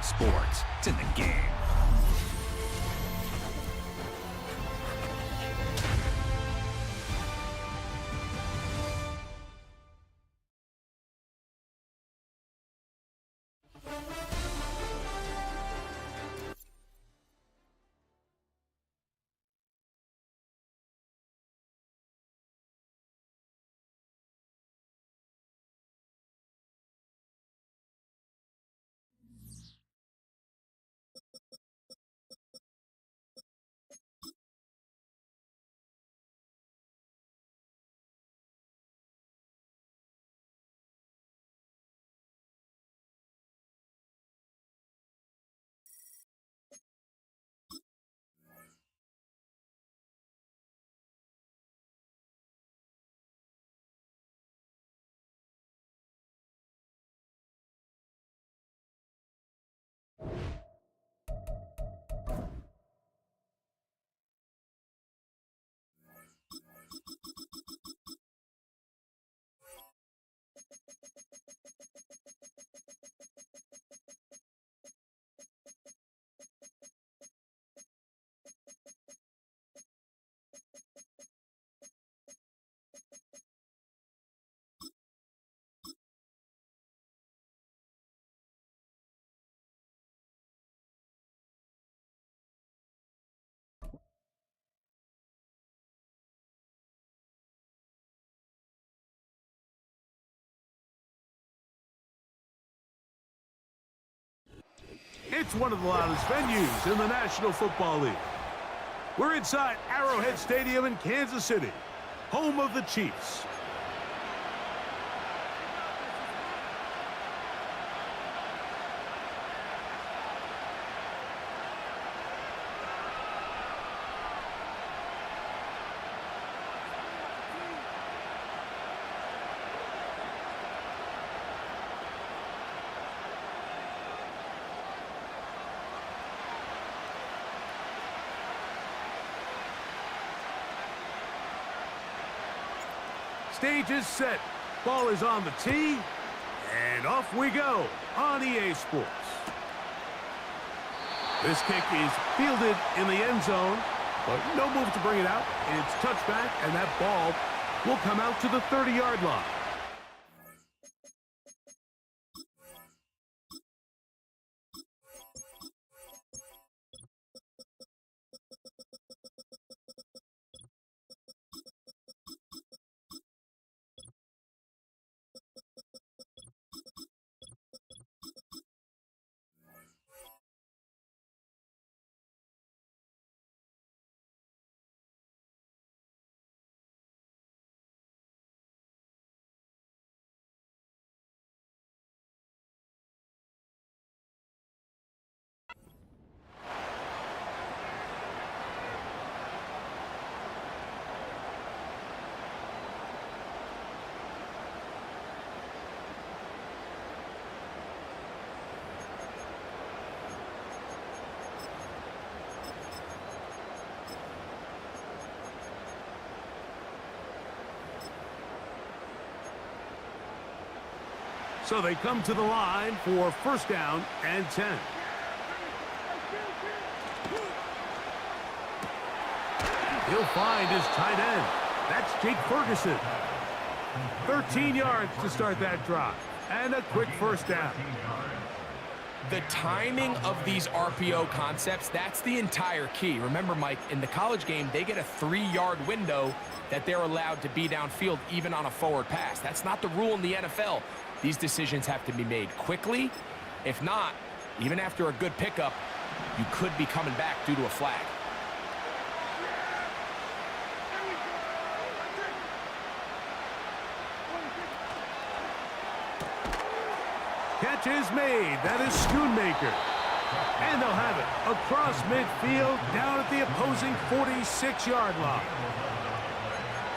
sports. It's in the game. It's one of the loudest venues in the National Football League. We're inside Arrowhead Stadium in Kansas City, home of the Chiefs. Stage is set. Ball is on the tee. And off we go on EA Sports. This kick is fielded in the end zone, but no move to bring it out. It's touchback, and that ball will come out to the 30-yard line. So they come to the line for first down and 10. He'll find his tight end. That's Jake Ferguson. 13 yards to start that drive. And a quick first down. The timing of these RPO concepts, that's the entire key. Remember, Mike, in the college game, they get a 3-yard window that they're allowed to be downfield even on a forward pass. That's not the rule in the NFL. These decisions have to be made quickly. If not, even after a good pickup, you could be coming back due to a flag. Catch is made. That is Schoonmaker. And they'll have it across midfield down at the opposing 46-yard line.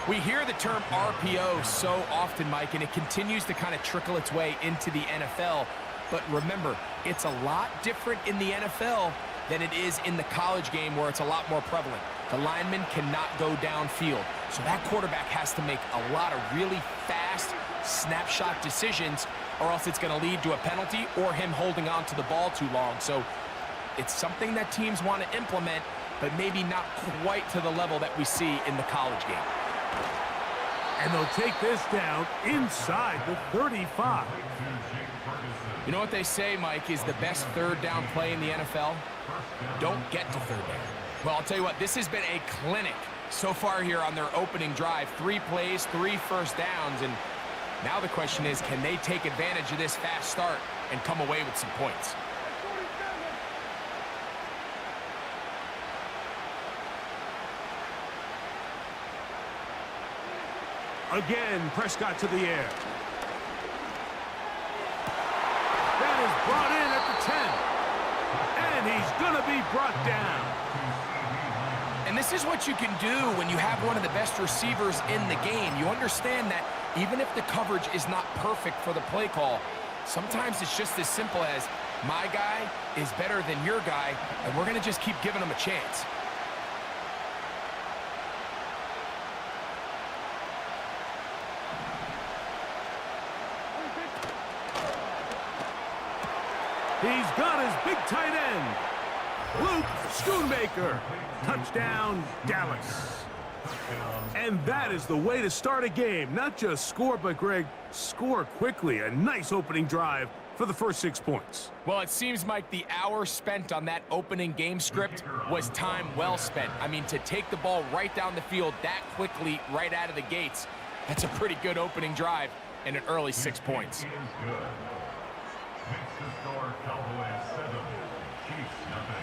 We hear the term RPO so often, Mike, and it continues to kind of trickle its way into the NFL. But remember, it's a lot different in the NFL than it is in the college game where it's a lot more prevalent. The lineman cannot go downfield. So that quarterback has to make a lot of really fast snapshot decisions, or else it's going to lead to a penalty or him holding on to the ball too long. So it's something that teams want to implement, but maybe not quite to the level that we see in the college game. And they'll take this down inside the 35. You know what they say, Mike, is the best third down play in the NFL? Don't get to third down. Well, I'll tell you what, this has been a clinic so far here on their opening drive. 3 plays, 3 first downs, and now the question is, can they take advantage of this fast start and come away with some points? Again, Prescott to the air. That is brought in at the 10. And he's going to be brought down. And this is what you can do when you have one of the best receivers in the game. You understand that even if the coverage is not perfect for the play call, sometimes it's just as simple as, my guy is better than your guy, and we're going to just keep giving him a chance. He's got his big tight end, Luke Schoonmaker. Touchdown, Dallas. And that is the way to start a game. Not just score, but, Greg, score quickly. A nice opening drive for the first 6 points. Well, it seems like the hour spent on that opening game script was time well spent. I mean, to take the ball right down the field that quickly right out of the gates, that's a pretty good opening drive and an early 6 points. Makes the score Cowboys 7, Chiefs nothing.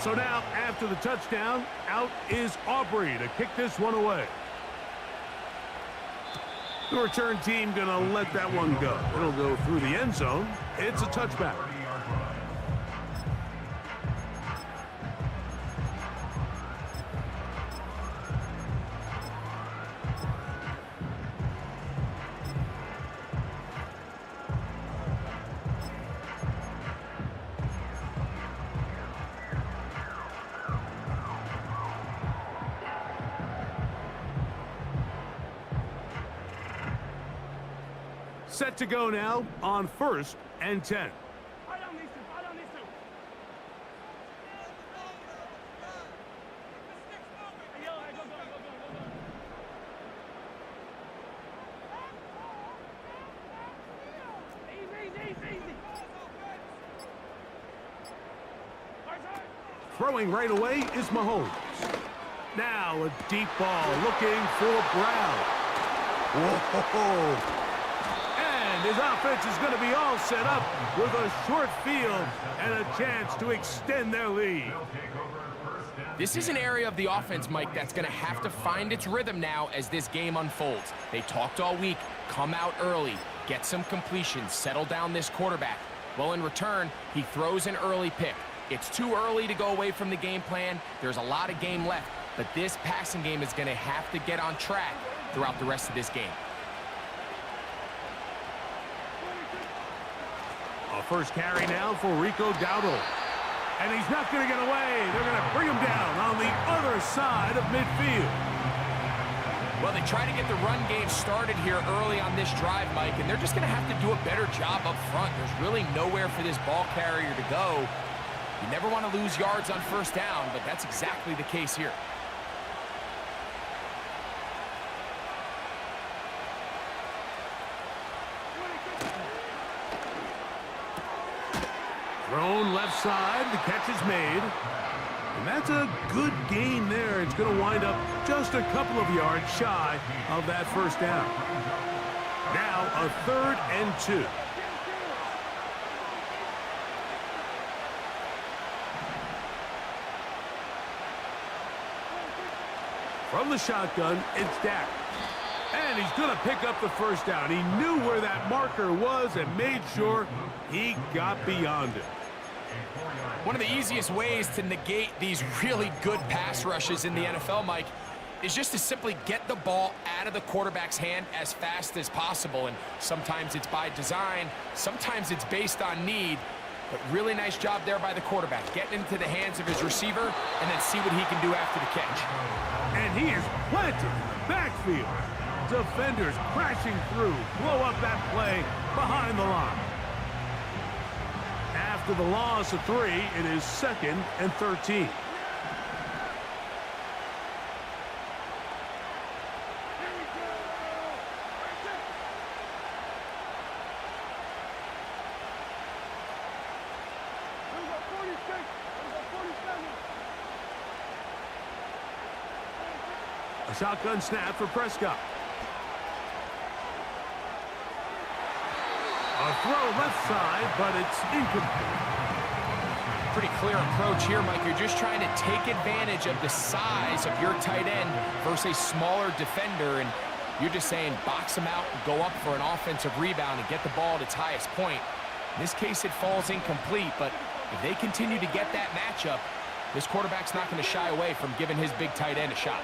So now, after the touchdown, out is Aubrey to kick this one away. The return team going to let that one go. It'll go through the end zone. It's a touchback. Set to go now on 1st and 10. Throwing right away is Mahomes. Now a deep ball looking for Brown. Whoa! His offense is going to be all set up with a short field and a chance to extend their lead. This is an area of the offense, Mike, that's going to have to find its rhythm now as this game unfolds. They talked all week, come out early, get some completions, settle down this quarterback. Well, in return, he throws an early pick. It's too early to go away from the game plan. There's a lot of game left, but this passing game is going to have to get on track throughout the rest of this game. A first carry now for Rico Dowdle. And he's not going to get away. They're going to bring him down on the other side of midfield. Well, they try to get the run game started here early on this drive, Mike, and they're just going to have to do a better job up front. There's really nowhere for this ball carrier to go. You never want to lose yards on first down, but that's exactly the case here. Thrown left side, the catch is made. And that's a good gain there. It's going to wind up just a couple of yards shy of that first down. Now a 3rd and 2. From the shotgun, it's Dak. And he's going to pick up the first down. He knew where that marker was and made sure he got beyond it. One of the easiest ways to negate these really good pass rushes in the NFL, Mike, is just to simply get the ball out of the quarterback's hand as fast as possible. And sometimes it's by design, sometimes it's based on need. But really nice job there by the quarterback, getting into the hands of his receiver and then see what he can do after the catch. And he is planted in the backfield. Defenders crashing through, blow up that play behind the line. After the loss of 3, it is 2nd and 13. A shotgun snap for Prescott. A throw left side, but it's incomplete. Pretty clear approach here, Mike. You're just trying to take advantage of the size of your tight end versus a smaller defender, and you're just saying box him out and go up for an offensive rebound and get the ball at its highest point. In this case, it falls incomplete, but if they continue to get that matchup, this quarterback's not going to shy away from giving his big tight end a shot.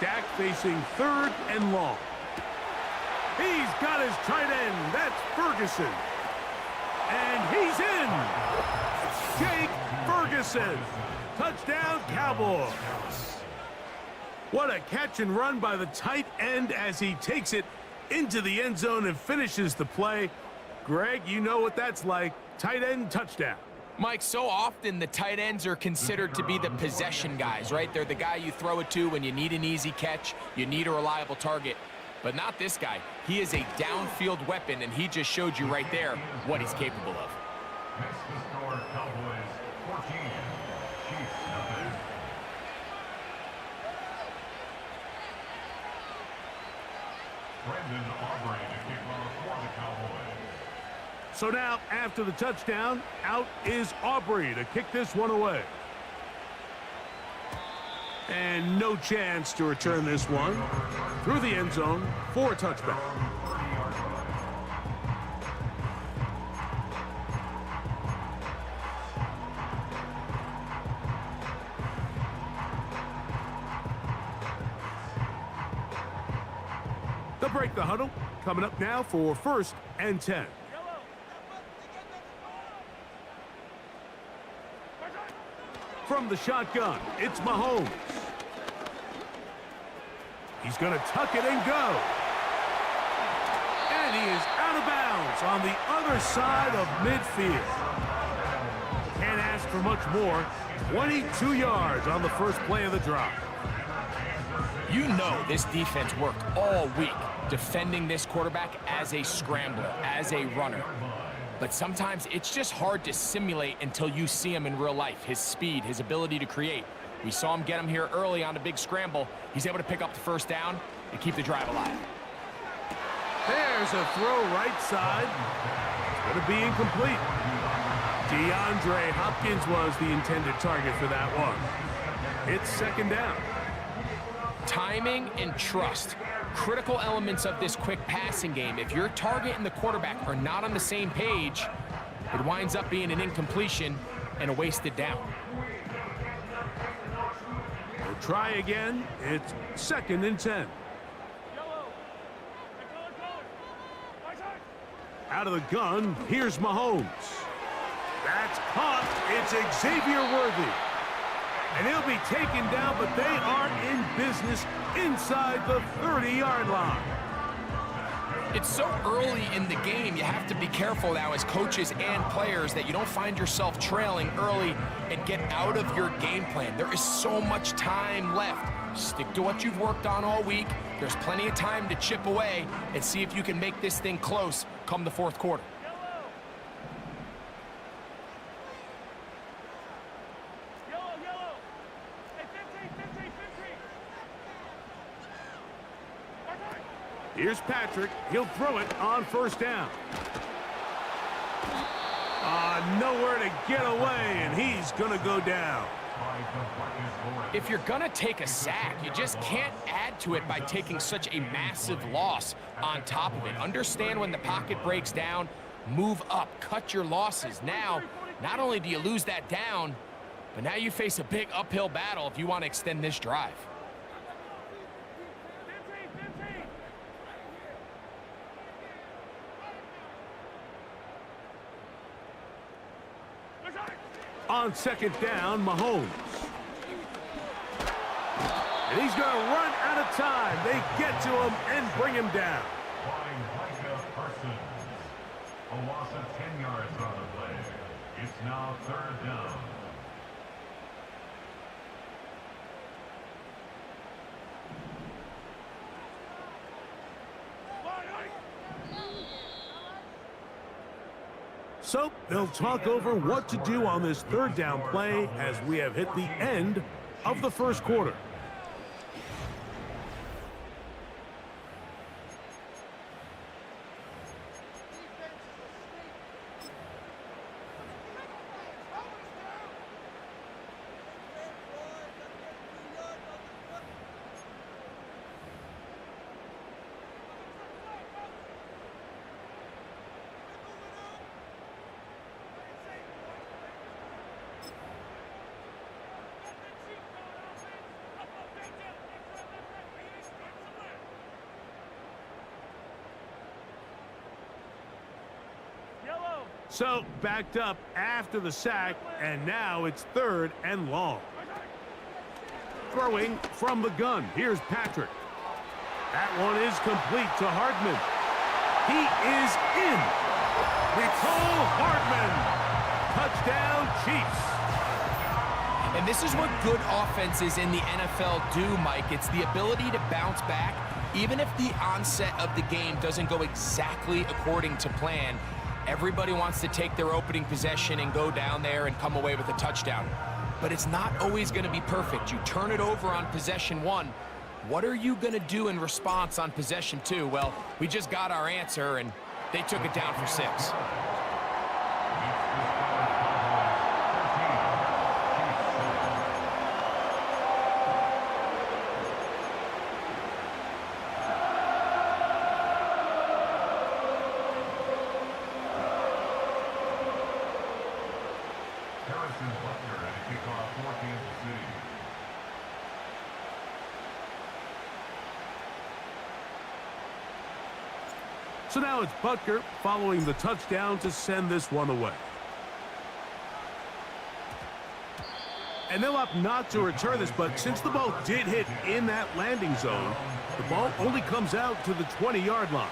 Dak facing 3rd and long. He's got his tight end. That's Ferguson. And he's in. Jake Ferguson. Touchdown, Cowboys. What a catch and run by the tight end as he takes it into the end zone and finishes the play. Greg, you know what that's like. Tight end touchdown. Mike, so often the tight ends are considered to be the possession guys, right? They're the guy you throw it to when you need an easy catch, you need a reliable target. But not this guy. He is a downfield weapon, and he just showed you right there what he's capable of. Next to score, Cowboys 14, Chiefs nothing. Brendan Aubrey to kick off for the Cowboys. So now, after the touchdown, out is Aubrey to kick this one away. And no chance to return this one through the end zone for a touchback. They'll break the huddle. Coming up now for 1st and 10. From the shotgun, it's Mahomes. He's going to tuck it and go. And he is out of bounds on the other side of midfield. Can't ask for much more. 22 yards on the first play of the drive. You know this defense worked all week defending this quarterback as a scrambler, as a runner. But sometimes it's just hard to simulate until you see him in real life. His speed, his ability to create. We saw him get him here early on a big scramble. He's able to pick up the first down and keep the drive alive. There's a throw right side. It's going to be incomplete. DeAndre Hopkins was the intended target for that one. It's 2nd down. Timing and trust. Critical elements of this quick passing game. If your target and the quarterback are not on the same page, it winds up being an incompletion and a wasted down. We'll try again. It's 2nd and 10. Out of the gun, here's Mahomes. That's caught. It's Xavier Worthy. And he'll be taken down, but they are in business inside the 30-yard line. It's so early in the game, you have to be careful now as coaches and players that you don't find yourself trailing early and get out of your game plan. There is so much time left. Stick to what you've worked on all week. There's plenty of time to chip away and see if you can make this thing close come the 4th quarter. Here's Patrick. He'll throw it on 1st down. Nowhere to get away, and he's going to go down. If you're going to take a sack, you just can't add to it by taking such a massive loss on top of it. Understand when the pocket breaks down, Move up, cut your losses. Now, not only do you lose that down, but now you face a big uphill battle if you want to extend this drive. On second down, Mahomes. And he's going to run out of time. They get to him and bring him down. A loss of 10 yards on the play. It's now third down. So they'll talk over what to do on this third down play as we have hit the end of the first quarter. So backed up after the sack, and now it's third and long. Throwing from the gun. Here's Patrick. That one is complete to Hardman. He is in. Nicole Hardman. Touchdown, Chiefs. And this is what good offenses in the NFL do, Mike. It's the ability to bounce back, even if the onset of the game doesn't go exactly according to plan. Everybody wants to take their opening possession and go down there and come away with a touchdown. But it's not always going to be perfect. You turn it over on possession one. What are you going to do in response on possession two? Well, we just got our answer, and they took it down for 6. So now it's Butker following the touchdown to send this one away. And they'll opt not to return this, but since the ball did hit in that landing zone, the ball only comes out to the 20-yard line.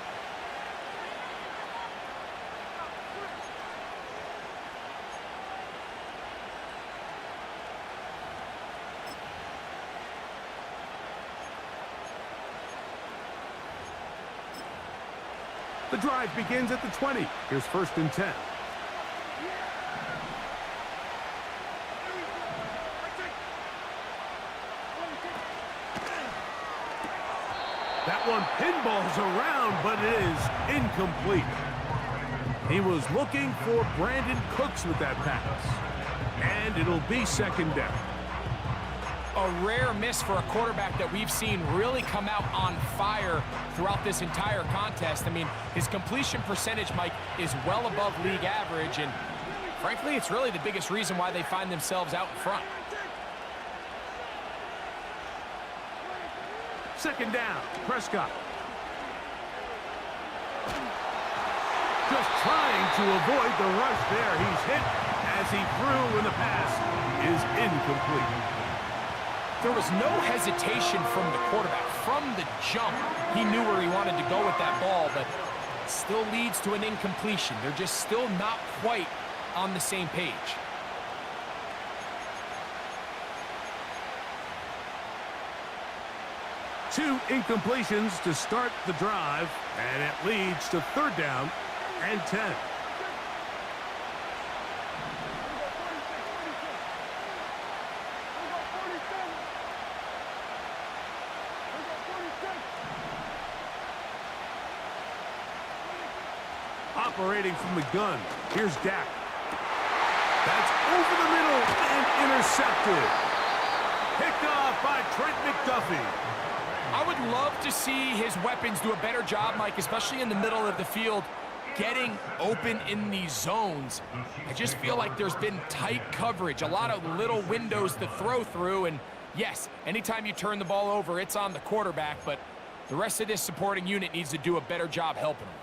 The drive begins at the 20. Here's first and 10. That one pinballs around, but it is incomplete. He was looking for Brandon Cooks with that pass. And it'll be second down. A rare miss for a quarterback that we've seen really come out on fire throughout this entire contest. I mean, his completion percentage, Mike, is well above league average, and frankly, it's really the biggest reason why they find themselves out in front. Second down, Prescott. Just trying to avoid the rush there. He's hit as he threw, and the pass is incomplete. There was no hesitation from the quarterback. From the jump, he knew where he wanted to go with that ball, but it still leads to an incompletion. They're just still not quite on the same page. Two incompletions to start the drive, and it leads to third down and 10. Operating from the gun. Here's Dak. That's over the middle and intercepted. Picked off by Trent McDuffie. I would love to see his weapons do a better job, Mike, especially in the middle of the field. getting open in these zones. I just feel like there's been tight coverage, a lot of little windows to throw through, and yes, anytime you turn the ball over, it's on the quarterback, but the rest of this supporting unit needs to do a better job helping them.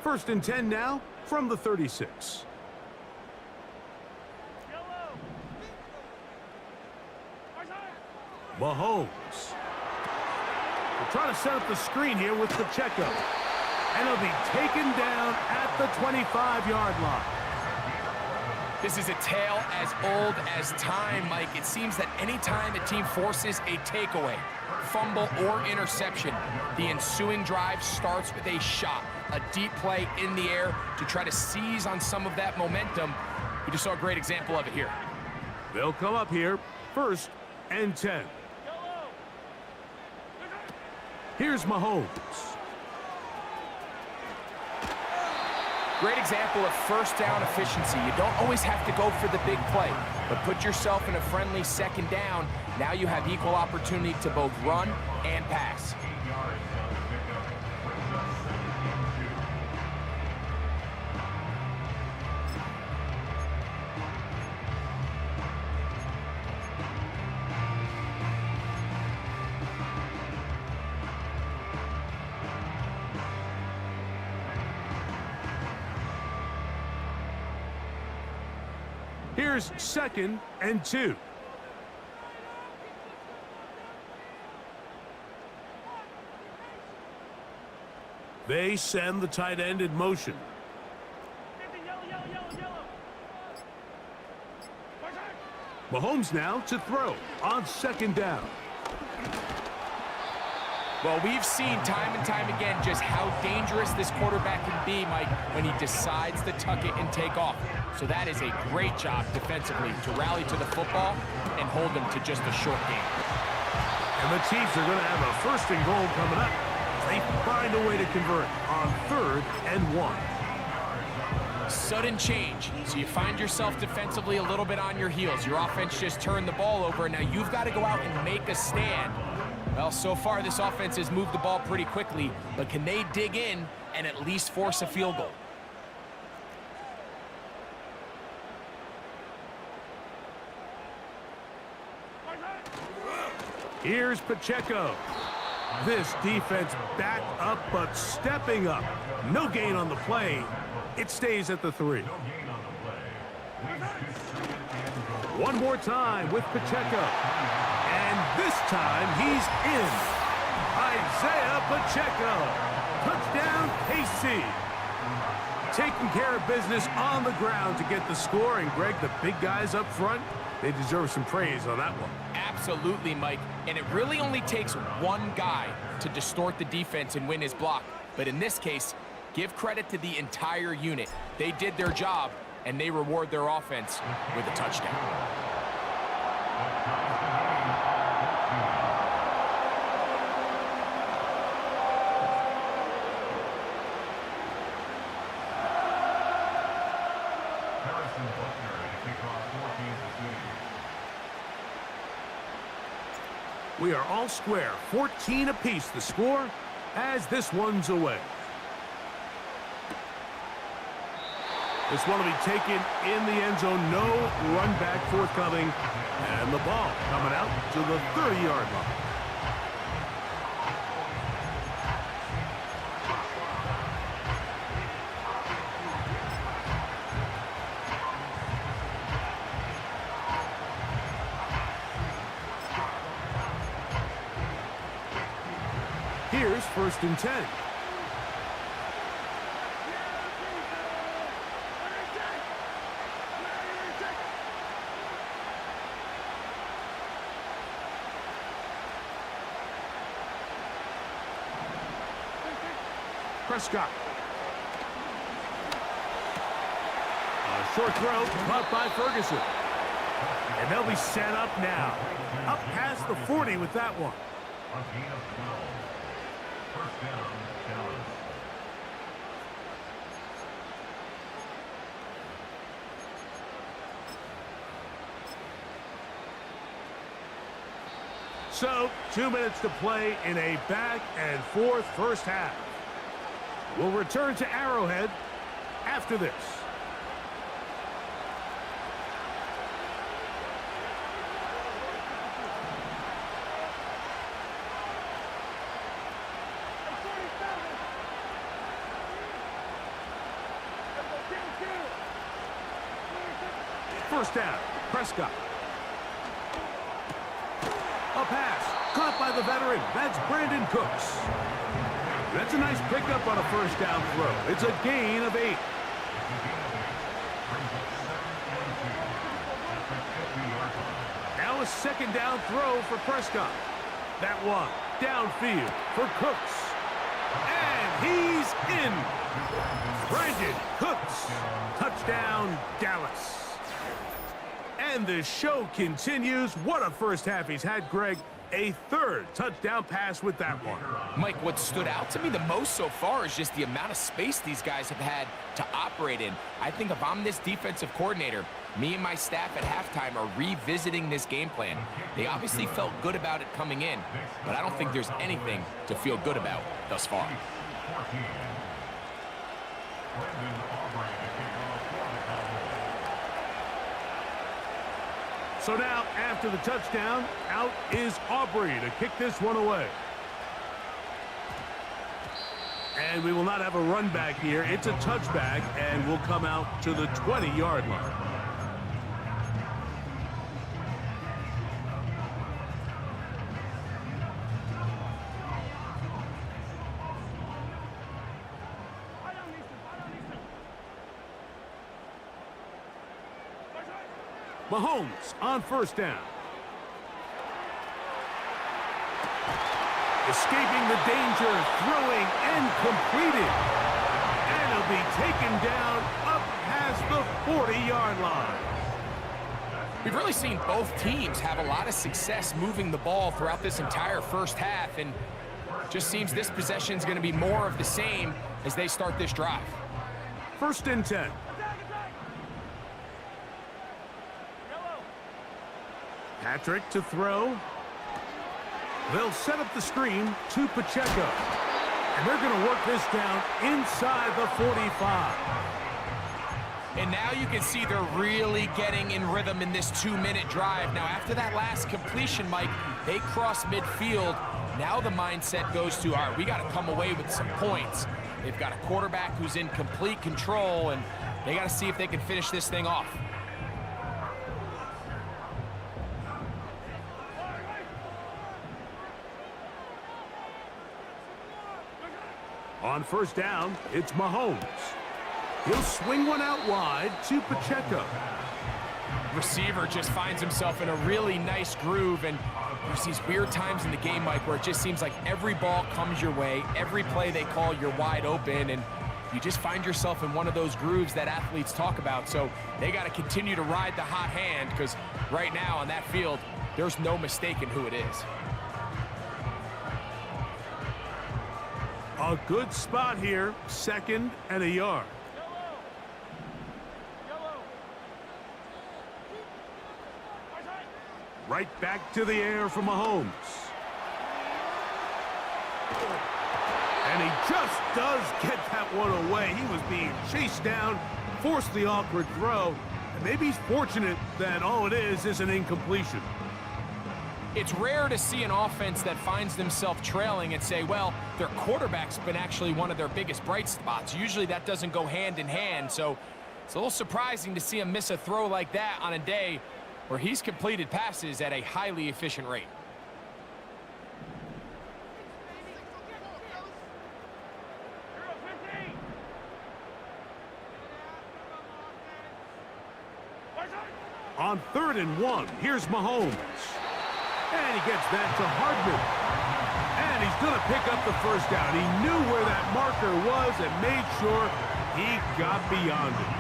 First and 10 now from the 36. Mahomes. They're trying to set up the screen here with Pacheco. And he'll be taken down at the 25-yard line. This is a tale as old as time, Mike. It seems that anytime a team forces a takeaway, fumble, or interception, the ensuing drive starts with a shot, a deep play in the air to try to seize on some of that momentum. We just saw a great example of it here. They'll come up here, first and 10. Here's Mahomes. Great example of first down efficiency. You don't always have to go for the big play, but put yourself in a friendly second down. Now you have equal opportunity to both run and pass. Here's second and 2. They send the tight end in motion. Mahomes now to throw on second down. Well, we've seen time and time again just how dangerous this quarterback can be, Mike, when he decides to tuck it and take off. So that is a great job defensively to rally to the football and hold them to just a short game. And the Chiefs are going to have a first and goal coming up. They find a way to convert on 3rd and 1. Sudden change. So you find yourself defensively a little bit on your heels. Your offense just turned the ball over, and now you've got to go out and make a stand. Well, so far this offense has moved the ball pretty quickly, but can they dig in and at least force a field goal? Here's Pacheco. This defense back up, but stepping up. No gain on the play. It stays at the 3. One more time with Pacheco. And this time he's in. Isaiah Pacheco. Touchdown, KC. Taking care of business on the ground to get the score. And Greg, the big guys up front, they deserve some praise on that one. Absolutely, Mike. And it really only takes one guy to distort the defense and win his block. But in this case, give credit to the entire unit. They did their job, and they reward their offense with a touchdown. We are all square, 14 apiece the score as this one's away. This one will be taken in the end zone, no run back forthcoming, and the ball coming out to the 30-yard line. Here's 1st and 10. Prescott. A Short throw, caught by Ferguson. And they'll be set up now. Up past the 40 with that one. A gain of 12. First down, Dallas. So, 2 minutes to play in a back-and-forth first half. We'll return to Arrowhead after this. First down, Prescott. A pass, caught by the veteran. That's Brandon Cooks. That's a nice pickup on a first down throw. It's a gain of 8. Now a second down throw for Prescott. That one, downfield for Cooks. And he's in. Brandon Cooks. Touchdown, Dallas. And the show continues. What a first half he's had, Greg. A third touchdown pass with that one. Mike, what stood out to me the most so far is just the amount of space these guys have had to operate in. I think if I'm this defensive coordinator, me and my staff at halftime are revisiting this game plan. They obviously felt good about it coming in, but I don't think there's anything to feel good about thus far. So now, after the touchdown, out is Aubrey to kick this one away. And we will not have a run back here. It's a touchback, and we'll come out to the 20-yard line. Mahomes on first down. Escaping the danger, throwing and completed. And he'll be taken down up past the 40-yard line. We've really seen both teams have a lot of success moving the ball throughout this entire first half, and just seems this possession is going to be more of the same as they start this drive. First and 10. Patrick to throw. They'll set up the screen to Pacheco. And they're going to work this down inside the 45. And now you can see they're really getting in rhythm in this 2-minute drive. Now, after that last completion, Mike, they cross midfield. Now the mindset goes to, all right, we got to come away with some points. They've got a quarterback who's in complete control, and they got to see if they can finish this thing off. On first down, it's Mahomes. He'll swing one out wide to Pacheco. Receiver just finds himself in a really nice groove, and there's these weird times in the game, Mike, where it just seems like every ball comes your way, every play they call, you're wide open, and you just find yourself in one of those grooves that athletes talk about. So they got to continue to ride the hot hand, because right now on that field, there's no mistaking who it is. A good spot here, 2nd and a yard. Right back to the air for Mahomes. And he just does get that one away. He was being chased down, forced the awkward throw, and maybe he's fortunate that all it is an incompletion. It's rare to see an offense that finds themselves trailing and say, well, their quarterback's been actually one of their biggest bright spots. Usually that doesn't go hand in hand, so it's a little surprising to see him miss a throw like that on a day where he's completed passes at a highly efficient rate. On 3rd and 1, here's Mahomes. And he gets that to Hardman. And he's going to pick up the first down. He knew where that marker was and made sure he got beyond it.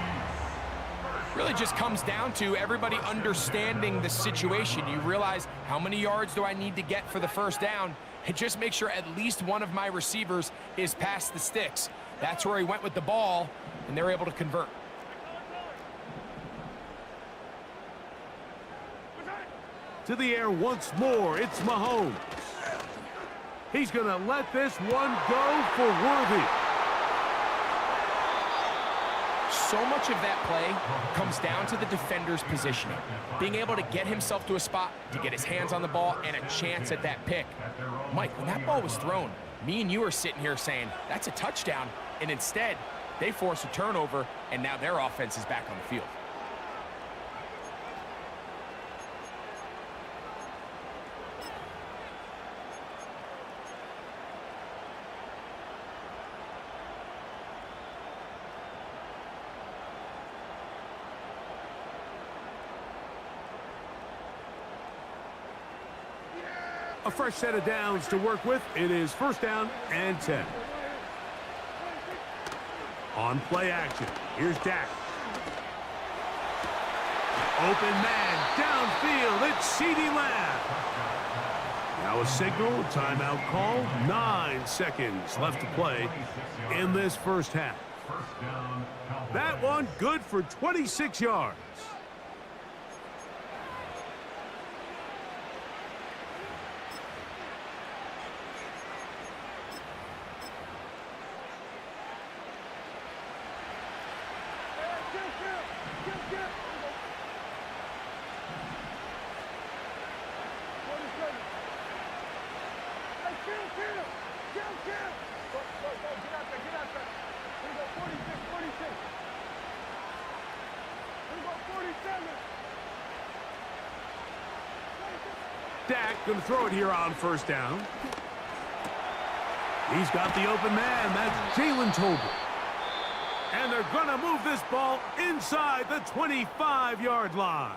Really just comes down to everybody understanding the situation. You realize, how many yards do I need to get for the first down? And just make sure at least one of my receivers is past the sticks. That's where he went with the ball, and they're able to convert. To the air once more, it's Mahomes. He's going to let this one go for Worthy. So much of that play comes down to the defender's positioning. Being able to get himself to a spot, to get his hands on the ball, and a chance at that pick. Mike, when that ball was thrown, me and you are sitting here saying, that's a touchdown, and instead, they force a turnover, and now their offense is back on the field. A fresh set of downs to work with. It is first down and 10. On play action, here's Dak. Open man, downfield, it's CeeDee Lamb. Now a signal, timeout call, 9 seconds left to play in this first half. That one good for 26 yards. Dak going to throw it here on first down. He's got the open man. That's Jalen Tolbert. And they're going to move this ball inside the 25-yard line.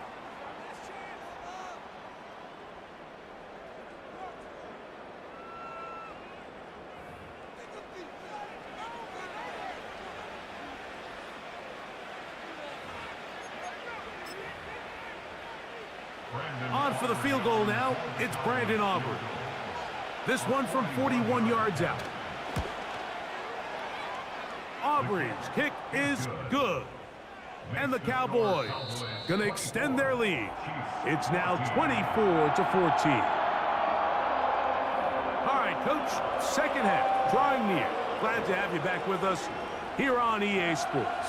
On for the field goal now, it's Brandon Aubrey. This one from 41 yards out. Aubrey's kick is good. And the Cowboys going to extend their lead. It's now 24-14. All right, Coach, second half, drawing near. Glad to have you back with us here on EA Sports.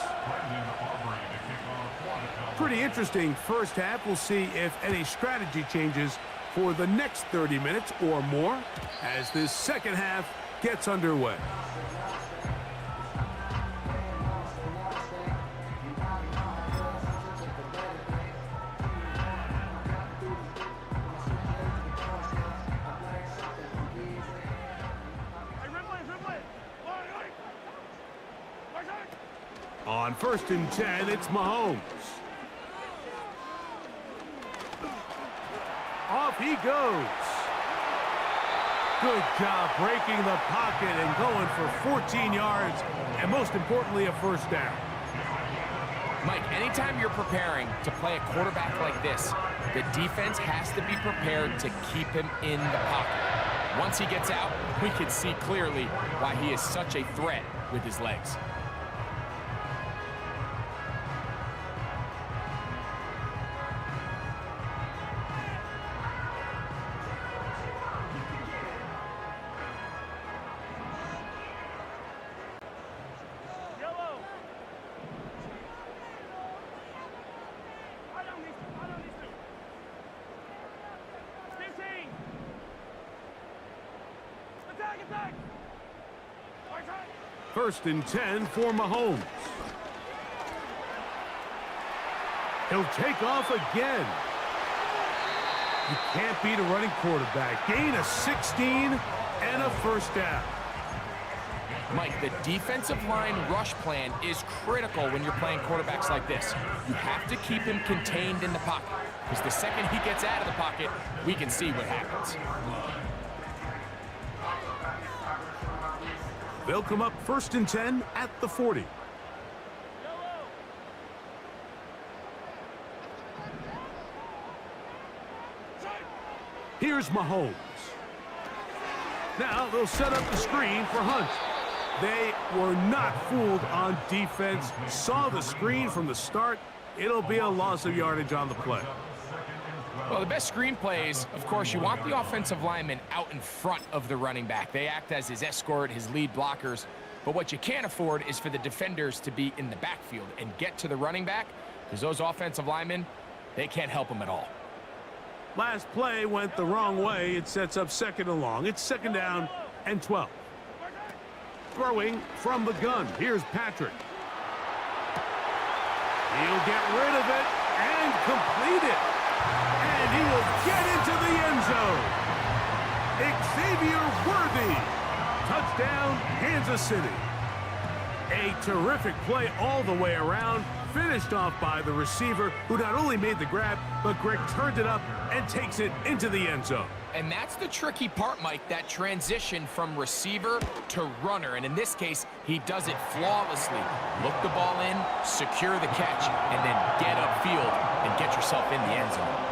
Pretty interesting first half. We'll see if any strategy changes for the next 30 minutes or more as this second half gets underway. On first and 10, it's Mahomes. Off he goes. Good job breaking the pocket and going for 14 yards, and most importantly, a first down. Mike, anytime you're preparing to play a quarterback like this, the defense has to be prepared to keep him in the pocket. Once he gets out, we can see clearly why he is such a threat with his legs. First and 10 for Mahomes. He'll take off again. You can't beat a running quarterback. Gain of 16 and a first down. Mike, the defensive line rush plan is critical when you're playing quarterbacks like this. You have to keep him contained in the pocket, because the second he gets out of the pocket, we can see what happens. They'll come up first and 10 at the 40. Here's Mahomes. Now they'll set up the screen for Hunt. They were not fooled on defense. Saw the screen from the start. It'll be a loss of yardage on the play. Well, the best screen plays, of course, you want the offensive lineman out in front of the running back. They act as his escort, his lead blockers. But what you can't afford is for the defenders to be in the backfield and get to the running back, because those offensive linemen, they can't help them at all. Last play went the wrong way. It sets up 2nd and long. It's 2nd down and 12. Throwing from the gun. Here's Patrick. He'll get rid of it and complete it. And he will get into the end zone. Xavier Worthy. Touchdown, Kansas City. A terrific play all the way around. Finished off by the receiver, who not only made the grab, but Greg turned it up and takes it into the end zone. And that's the tricky part, Mike, that transition from receiver to runner. And in this case, he does it flawlessly. Look the ball in, secure the catch, and then get upfield and get yourself in the end zone.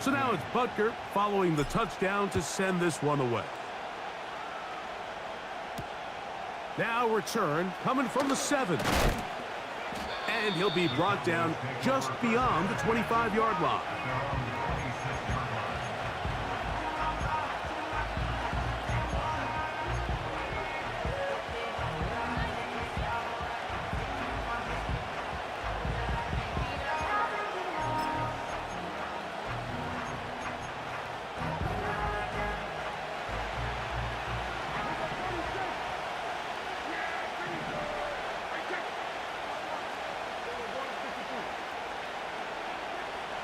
So now it's Butker following the touchdown to send this one away. Now return coming from the 7. And he'll be brought down just beyond the 25-yard line.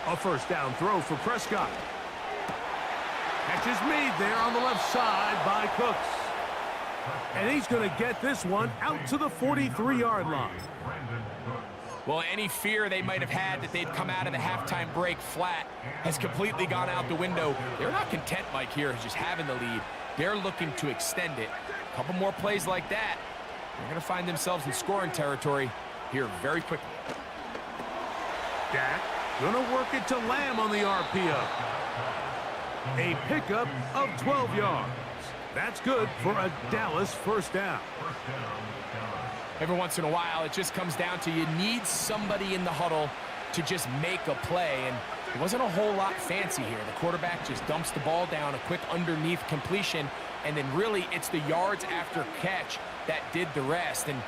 A first down throw for Prescott. Catch is made there on the left side by Cooks. And he's going to get this one out to the 43-yard line. Well, any fear they might have had that they'd come out of the halftime break flat has completely gone out the window. They're not content, Mike, here just having the lead. They're looking to extend it. A couple more plays like that, they're going to find themselves in scoring territory here very quickly. Dak gonna work it to Lamb on the RPO. A pickup of 12 yards. That's good for a Dallas first down. Every once in a while, it just comes down to you need somebody in the huddle to just make a play, and it wasn't a whole lot fancy here. The quarterback just dumps the ball down, a quick underneath completion, and then really it's the yards after catch that did the rest. And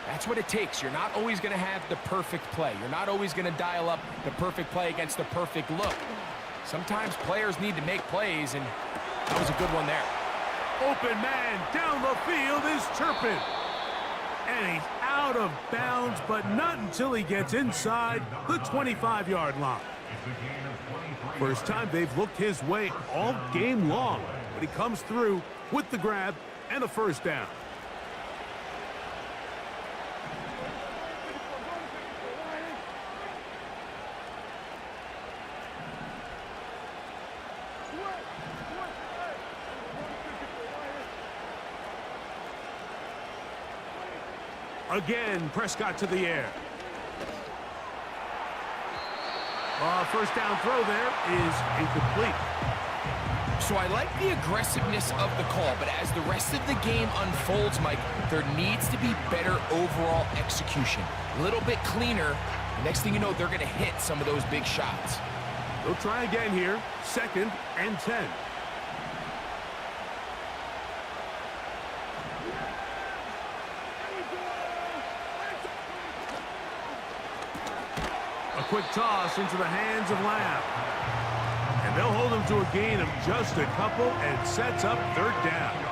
that's what it takes. You're not always going to have the perfect play. You're not always going to dial up the perfect play against the perfect look. Sometimes players need to make plays, and that was a good one there. Open man down the field is Turpin. And he's out of bounds, but not until he gets inside the 25-yard line. First time they've looked his way all game long, but he comes through with the grab and a first down. Again, Prescott to the air. First down throw there is incomplete. So I like the aggressiveness of the call, but as the rest of the game unfolds, Mike, there needs to be better overall execution. A little bit cleaner. Next thing you know, they're going to hit some of those big shots. They'll try again here. 2nd and 10. A quick toss into the hands of Lamb. And they'll hold him to a gain of just a couple and sets up 3rd down.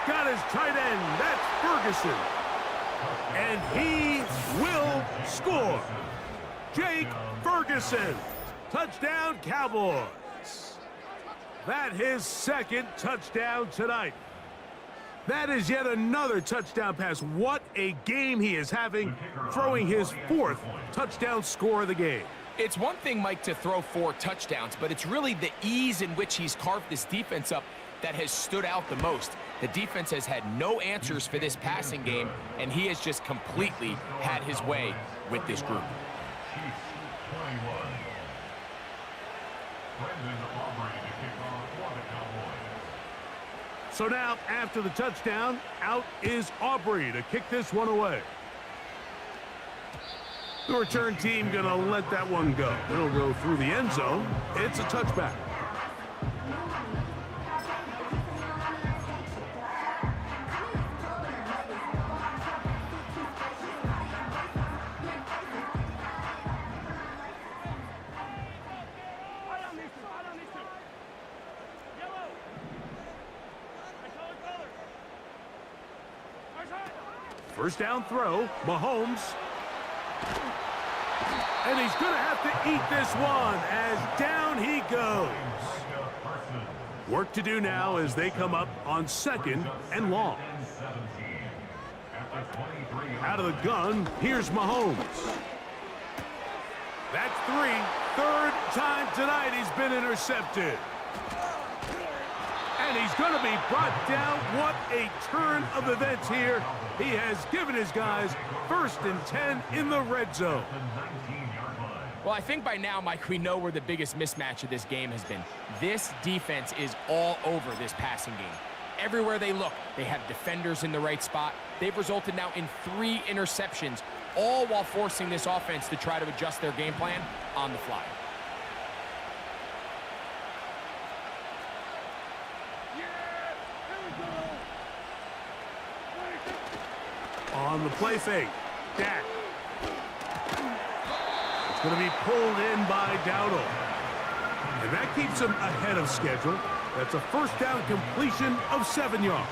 Got his tight end, that's Ferguson. And he will score. Jake Ferguson. Touchdown, Cowboys. That his second touchdown tonight. That is yet another touchdown pass. What a game he is having, throwing his fourth touchdown score of the game. It's one thing, Mike, to throw 4 touchdowns, but it's really the ease in which he's carved this defense up that has stood out the most. The defense has had no answers for this passing game, and he has just completely had his way with this group. So now, after the touchdown, out is Aubrey to kick this one away. The return team gonna let that one go. It'll go through the end zone. It's a touchback. First down throw, Mahomes. And he's going to have to eat this one as down he goes. Work to do now as they come up on 2nd and long. Out of the gun, here's Mahomes. That's 3. Third time tonight he's been intercepted. And he's going to be brought down. What a turn of events here. He has given his guys 1st and 10 in the red zone. Well, I think by now, Mike, we know where the biggest mismatch of this game has been. This defense is all over this passing game. Everywhere they look, they have defenders in the right spot. They've resulted now in 3 interceptions, all while forcing this offense to try to adjust their game plan on the fly. On the play fake, Dak. It's going to be pulled in by Dowdle. And that keeps him ahead of schedule. That's a first down completion of 7 yards.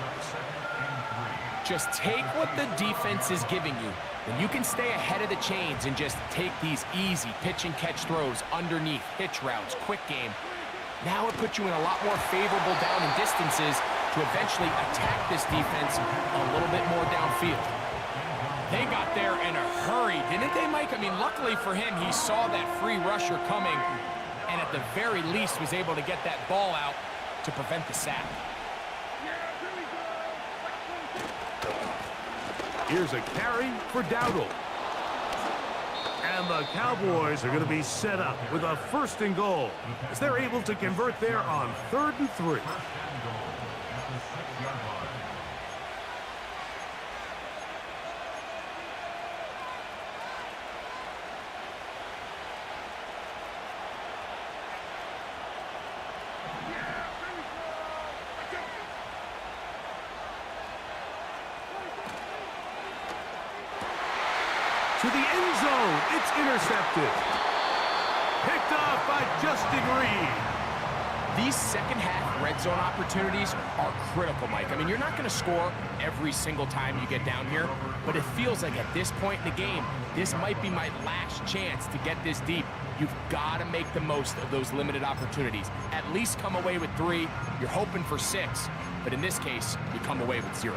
Just take what the defense is giving you. When you can stay ahead of the chains and just take these easy pitch and catch throws underneath, hitch routes, quick game, now it puts you in a lot more favorable down and distances to eventually attack this defense a little bit more downfield. They got there in a hurry, didn't they, Mike? I mean, luckily for him, he saw that free rusher coming and at the very least was able to get that ball out to prevent the sack. Here's a carry for Dowdle. And the Cowboys are going to be set up with a 1st and goal as they're able to convert there on 3rd and 3. To the end zone, it's intercepted. Picked off by Justin Reed. These second-half red zone opportunities are critical, Mike. I mean, you're not going to score every single time you get down here, but it feels like at this point in the game, this might be my last chance to get this deep. You've got to make the most of those limited opportunities. At least come away with 3. You're hoping for 6, but in this case, you come away with 0.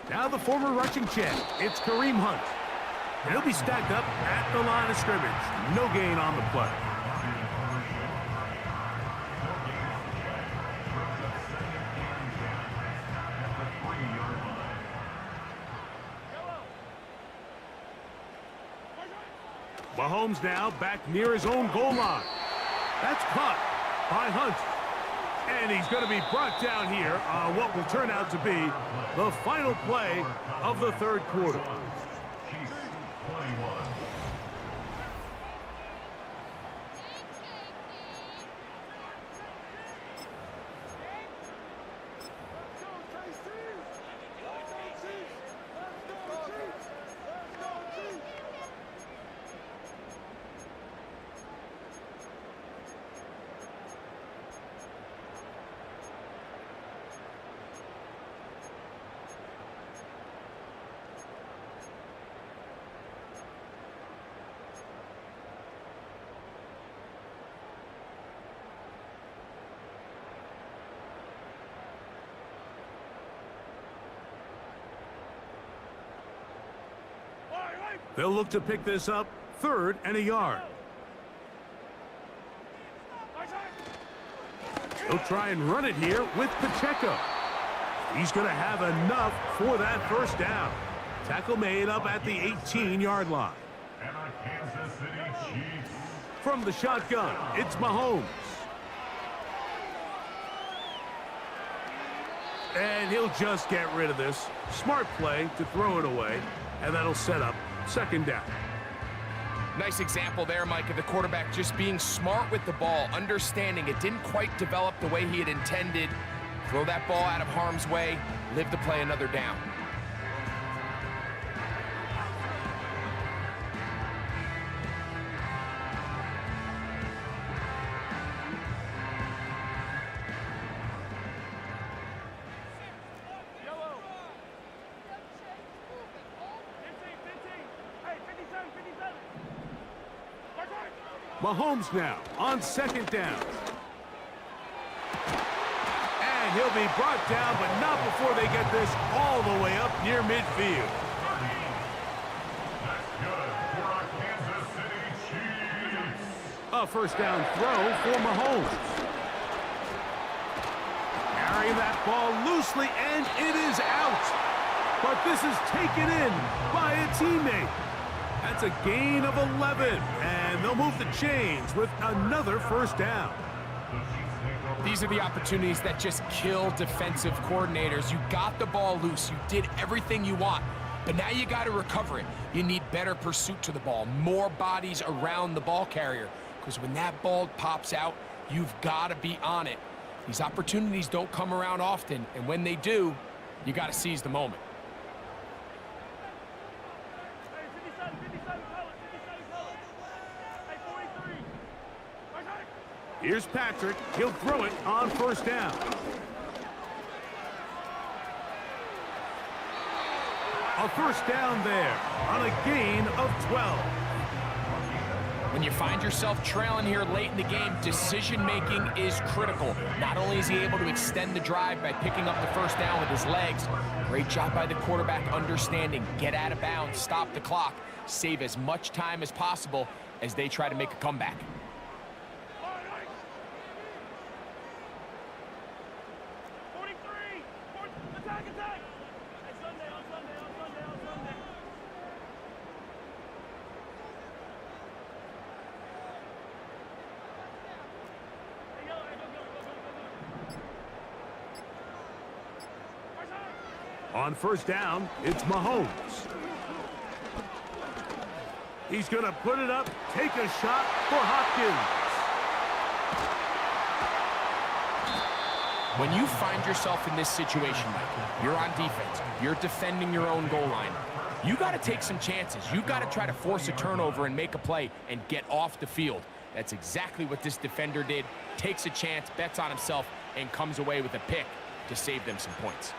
Now the former rushing champ, it's Kareem Hunt. And he'll be stacked up at the line of scrimmage. No gain on the play. Mahomes now back near his own goal line. That's caught by Hunt. And he's going to be brought down here on what will turn out to be the final play of the 3rd quarter. They'll look to pick this up, 3rd and a yard. He'll try and run it here with Pacheco. He's going to have enough for that first down. Tackle made up at the 18-yard line. And the Kansas City Chiefs. From the shotgun, it's Mahomes. And he'll just get rid of this. Smart play to throw it away, and that'll set up 2nd down. Nice example there, Mike, of the quarterback just being smart with the ball, understanding it didn't quite develop the way he had intended. Throw that ball out of harm's way, live to play another down. Mahomes now on 2nd down. And he'll be brought down, but not before they get this all the way up near midfield. That's good for our Kansas City Chiefs. A 1st down throw for Mahomes. Carrying that ball loosely, and it is out. But this is taken in by a teammate. That's a gain of 11, and they'll move the chains with another 1st down. These are the opportunities that just kill defensive coordinators. You got the ball loose. You did everything you want, but now you got to recover it. You need better pursuit to the ball, more bodies around the ball carrier, because when that ball pops out, you've got to be on it. These opportunities don't come around often, and when they do, you got to seize the moment. Here's Patrick. He'll throw it on 1st down. A 1st down there on a gain of 12. When you find yourself trailing here late in the game, decision-making is critical. Not only is he able to extend the drive by picking up the 1st down with his legs, great job by the quarterback understanding, get out of bounds, stop the clock, save as much time as possible as they try to make a comeback. On 1st down, it's Mahomes. He's going to put it up, take a shot for Hopkins. When you find yourself in this situation, Mike, you're on defense, you're defending your own goal line, you got to take some chances. You got to try to force a turnover and make a play and get off the field. That's exactly what this defender did. Takes a chance, bets on himself, and comes away with a pick to save them some points.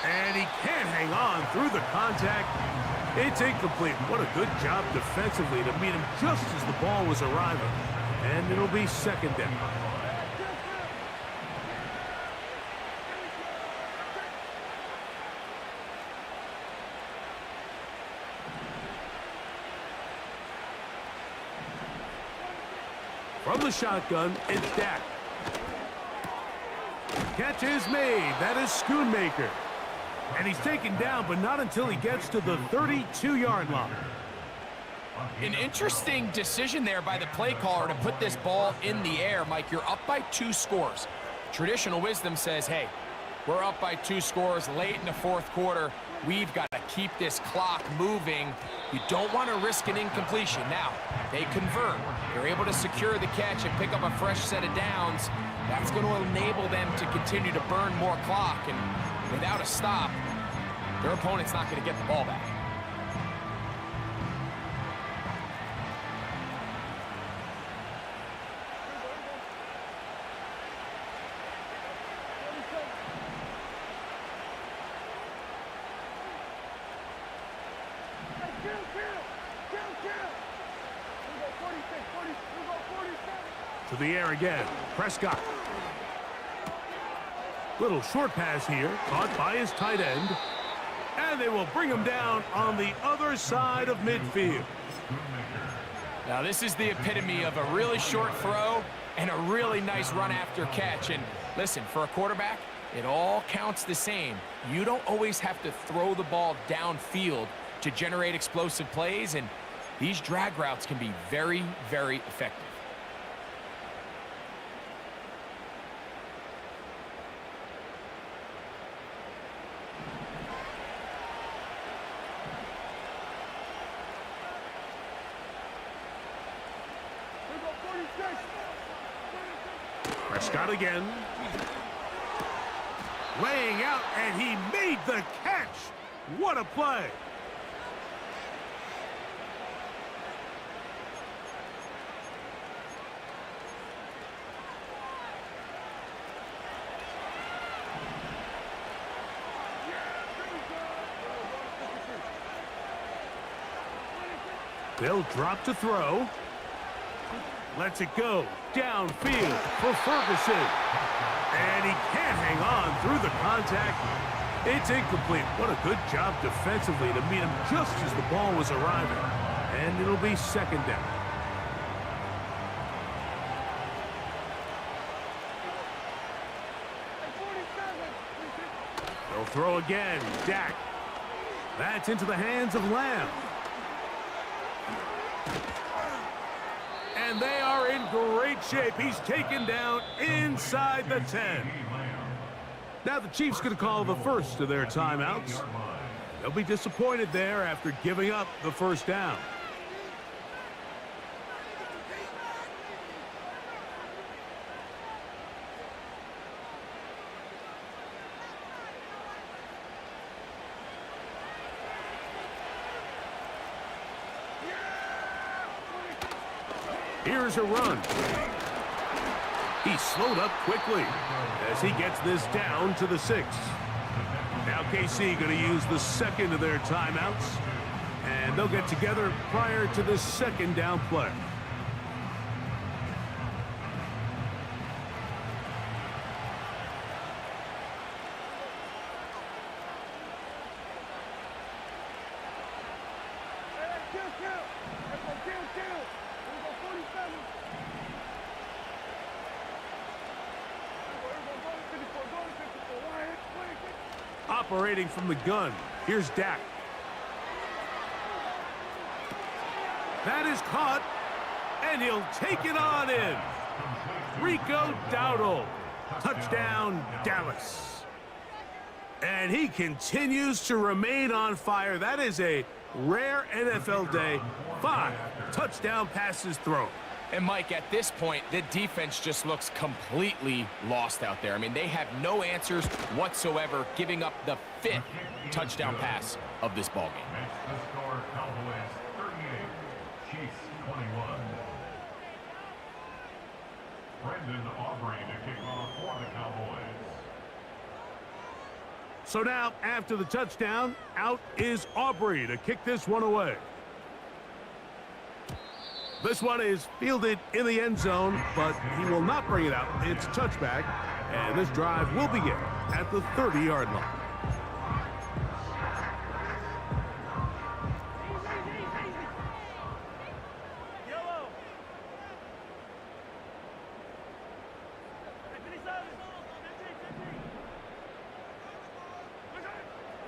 And he can't hang on through the contact. It's incomplete. What a good job defensively to meet him just as the ball was arriving. And it'll be 2nd down. From the shotgun, it's Dak. Catch is made. That is Schoonmaker. And he's taken down, but not until he gets to the 32-yard line. An interesting decision there by the play caller to put this ball in the air. Mike, you're up by 2 scores. Traditional wisdom says, hey, we're up by 2 scores late in the 4th quarter. We've got to keep this clock moving. You don't want to risk an incompletion. Now, they convert. They're able to secure the catch and pick up a fresh set of downs. That's going to enable them to continue to burn more clock. And without a stop, their opponent's not going to get the ball back. To the air again. Prescott. Little short pass here, caught by his tight end. And they will bring him down on the other side of midfield. Now this is the epitome of a really short throw and a really nice run after catch. And listen, for a quarterback, it all counts the same. You don't always have to throw the ball downfield to generate explosive plays, and these drag routes can be very, very effective. Prescott again. Laying out, and he made the catch. What a play. They'll drop to throw. Lets it go downfield for Ferguson. And he can't hang on through the contact. It's incomplete. What a good job defensively to meet him just as the ball was arriving. And it'll be second down. They'll throw again. Dak. That's into the hands of Lamb. And they are in great shape. He's taken down inside the 10. Now the Chiefs going to call the first of their timeouts. They'll be disappointed there after giving up the first down. Here's a run. He's slowed up quickly as he gets this down to the 6. Now KC going to use the second of their timeouts, and they'll get together prior to the second down play. Operating from the gun. Here's Dak. That is caught, and he'll take it on in. Rico Dowdle. Touchdown, Dallas. And he continues to remain on fire. That is a rare NFL day. 5 touchdown passes thrown. And Mike, at this point, the defense just looks completely lost out there. I mean, they have no answers whatsoever, giving up the 5th touchdown pass of this ballgame. The score, Cowboys 38, Chiefs 21. Brendan Aubrey to kick off for the Cowboys. So now, after the touchdown, out is Aubrey to kick this one away. This one is fielded in the end zone, but he will not bring it out. It's touchback, and this drive will begin at the 30-yard line.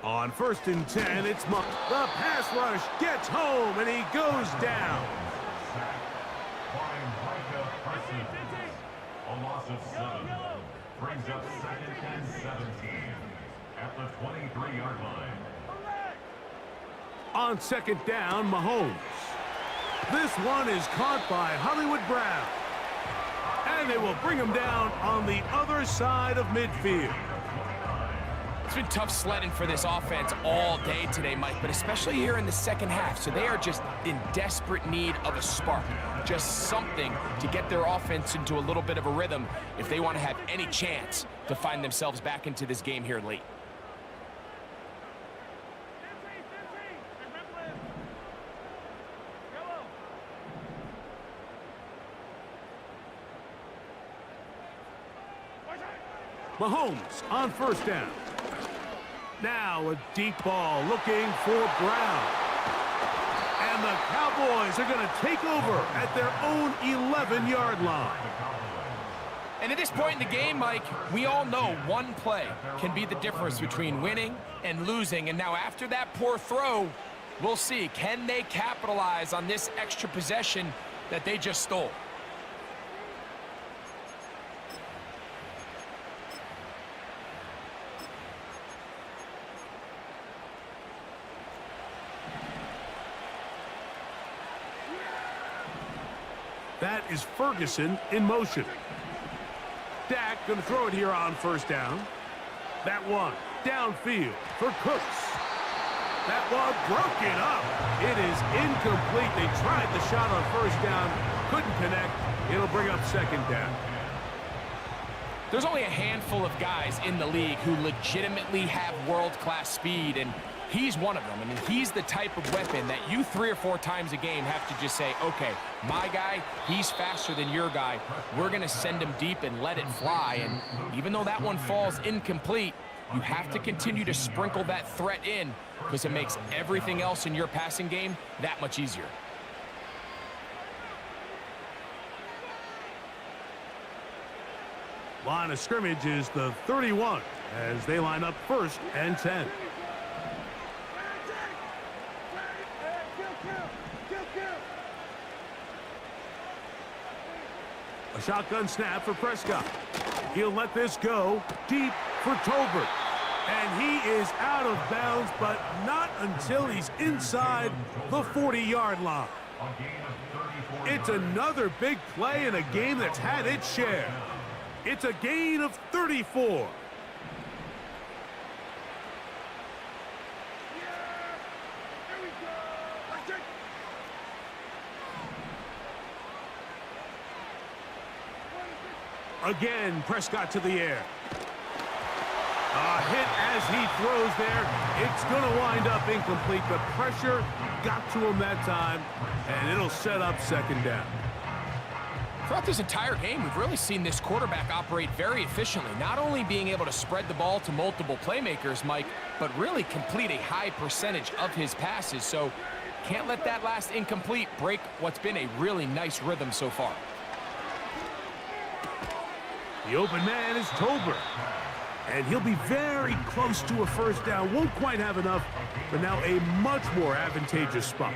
On 1st and 10, it's Monk. The pass rush gets home, and he goes down. A loss of 7 brings up 2nd and 17 at the 23-yard line. On 2nd down, Mahomes. This one is caught by Hollywood Brown. And they will bring him down on the other side of midfield. It's been tough sledding for this offense all day today, Mike, but especially here in the second half. So they are just in desperate need of a spark, just something to get their offense into a little bit of a rhythm if they want to have any chance to find themselves back into this game here late. Mahomes on first down. Now a deep ball looking for Brown. And the Cowboys are going to take over at their own 11-yard line. And at this point in the game, Mike, we all know one play can be the difference between winning and losing. And now after that poor throw, we'll see, can they capitalize on this extra possession that they just stole? That is Ferguson in motion. Dak going to throw it here on first down. That one downfield for Cooks. That one broken up. It is incomplete. They tried the shot on first down, couldn't connect. It'll bring up second down. There's only a handful of guys in the league who legitimately have world-class speed, and he's one of them. I mean, he's the type of weapon that you 3 or 4 times a game have to just say, okay, my guy, he's faster than your guy. We're going to send him deep and let it fly. And even though that one falls incomplete, you have to continue to sprinkle that threat in because it makes everything else in your passing game that much easier. Line of scrimmage is the 31 as they line up 1st and 10. A shotgun snap for Prescott. He'll let this go deep for Tolbert. And he is out of bounds, but not until he's inside the 40-yard line. It's another big play in a game that's had its share. It's a gain of 34. Again, Prescott to the air. A hit as he throws there. It's going to wind up incomplete. The pressure got to him that time, and it'll set up second down. Throughout this entire game, we've really seen this quarterback operate very efficiently, not only being able to spread the ball to multiple playmakers, Mike, but really complete a high percentage of his passes. So can't let that last incomplete break what's been a really nice rhythm so far. The open man is Tolbert. And he'll be very close to a first down. Won't quite have enough, but now a much more advantageous spot.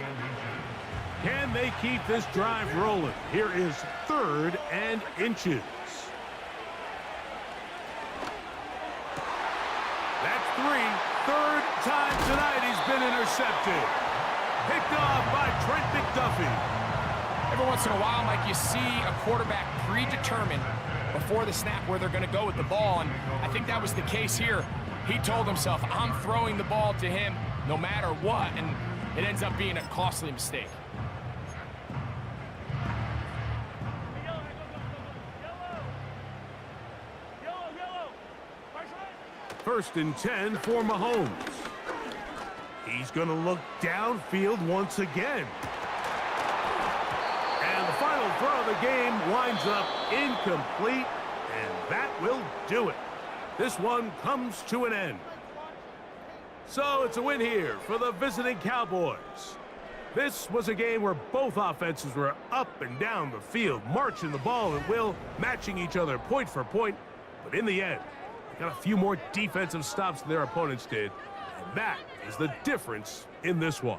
Can they keep this drive rolling? Here is 3rd and inches. That's 3. 3rd time tonight he's been intercepted. Picked off by Trent McDuffie. Every once in a while, Mike, you see a quarterback predetermined before the snap where they're going to go with the ball, and I think that was the case here. He told himself, I'm throwing the ball to him no matter what, and it ends up being a costly mistake. First and 10 for Mahomes. He's going to look downfield once again. And the final throw of the game winds up incomplete, and that will do it. This one comes to an end. So it's a win here for the visiting Cowboys. This was a game where both offenses were up and down the field, marching the ball at will, matching each other point for point. But in the end, they got a few more defensive stops than their opponents did. And that is the difference in this one.